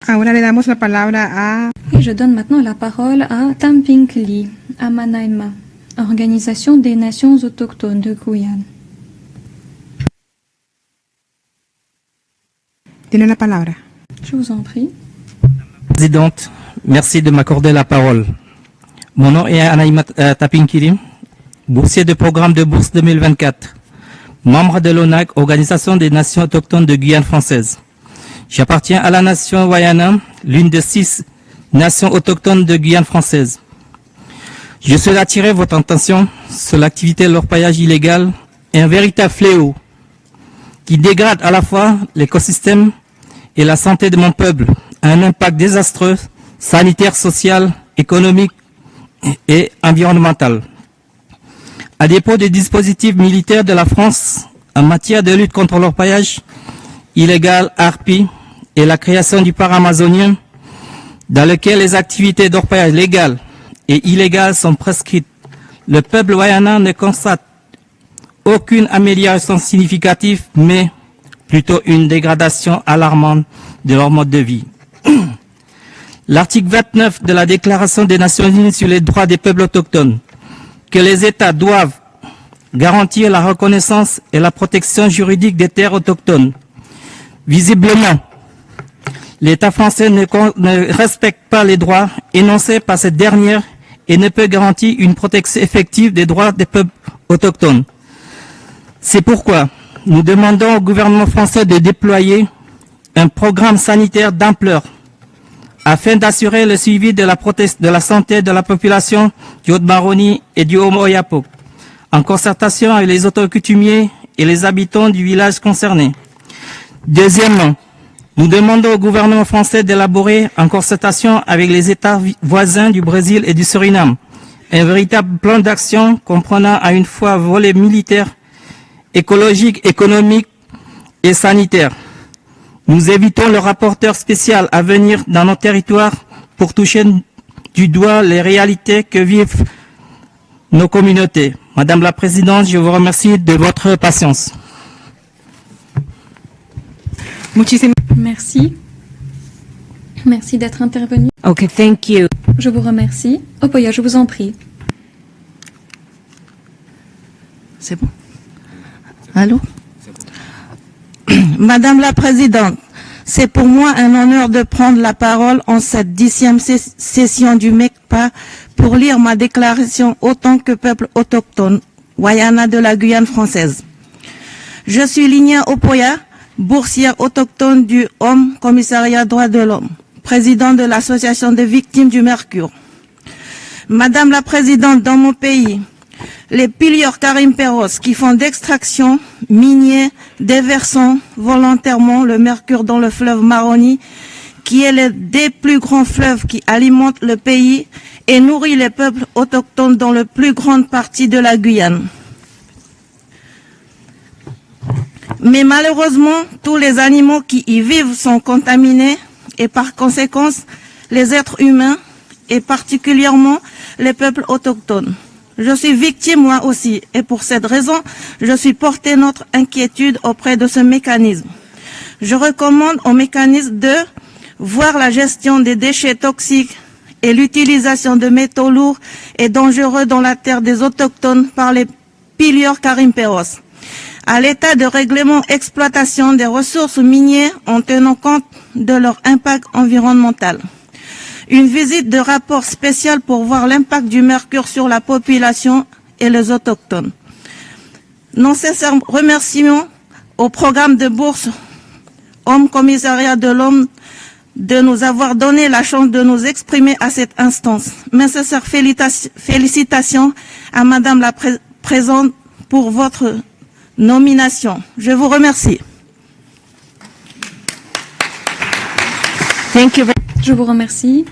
Ahora le damos la palabra a... Et je donne maintenant la parole à Tamping Lee, à Manaima, Organisation des Nations Autochtones de Guyane. Tiene la palabra. Je vous en prie. Présidente, merci de m'accorder la parole. Mon nom est Anaïma Tapinkiri, boursier de programme de bourse 2024, membre de l'ONAC, Organisation des Nations Autochtones de Guyane française. J'appartiens à la nation Wayana, l'une des 6 nations autochtones de Guyane française. Je souhaite attirer votre attention sur l'activité de l'orpaillage illégal, un véritable fléau qui dégrade à la fois l'écosystème et la santé de mon peuple, a un impact désastreux, sanitaire, social, économique et environnemental. À dépôt des dispositifs militaires de la France en matière de lutte contre l'orpaillage illégal, harpie, et la création du parc amazonien, dans lequel les activités d'orpaillage légales et illégales sont prescrites, le peuple Wayana ne constate aucune amélioration significative, mais plutôt une dégradation alarmante de leur mode de vie. L'article 29 de la Déclaration des Nations Unies sur les droits des peuples autochtones, que les États doivent garantir la reconnaissance et la protection juridique des terres autochtones. Visiblement, l'État français ne respecte pas les droits énoncés par cette dernière et ne peut garantir une protection effective des droits des peuples autochtones. C'est pourquoi nous demandons au gouvernement français de déployer un programme sanitaire d'ampleur afin d'assurer le suivi de la santé de la population du Haut-Maroni et du Haut-Oyapok, en concertation avec les autorités coutumiers et les habitants du village concerné. Deuxièmement, nous demandons au gouvernement français d'élaborer, en concertation avec les États voisins du Brésil et du Suriname, un véritable plan d'action comprenant à une fois volet militaire, écologique, économique et sanitaire. Nous invitons le rapporteur spécial à venir dans nos territoires pour toucher du doigt les réalités que vivent nos communautés. Madame la Présidente, je vous remercie de votre patience. Merci. Merci d'être intervenu. Okay, thank you. Je vous remercie. Opoya, je vous en prie. C'est bon? Allô? Madame la Présidente, c'est pour moi un honneur de prendre la parole en cette 10e session du MECPA pour lire ma déclaration autant que peuple autochtone, Wayana de la Guyane française. Je suis Linia Opoya, boursière autochtone du HOM, Commissariat Droits de l'Homme, président de l'association des victimes du mercure. Madame la Présidente, dans mon pays, les piliers Karim Perros qui font d'extraction minière déversant volontairement le mercure dans le fleuve Maroni, qui est l'un des plus grands fleuves qui alimentent le pays et nourrit les peuples autochtones dans la plus grande partie de la Guyane. Mais malheureusement, tous les animaux qui y vivent sont contaminés et par conséquent, les êtres humains et particulièrement les peuples autochtones. Je suis victime moi aussi et pour cette raison, je suis porté notre inquiétude auprès de ce mécanisme. Je recommande au mécanisme de voir la gestion des déchets toxiques et l'utilisation de métaux lourds et dangereux dans la terre des autochtones par les piliers Karim Perros, à l'état de règlement exploitation des ressources minières en tenant compte de leur impact environnemental. Une visite de rapport spécial pour voir l'impact du mercure sur la population et les autochtones. Nos sincères remerciements au programme de bourse Homme Commissariat de l'Homme de nous avoir donné la chance de nous exprimer à cette instance. Mes sincères félicitations à Madame la Présidente pour votre nomination. Je vous remercie. Je vous remercie.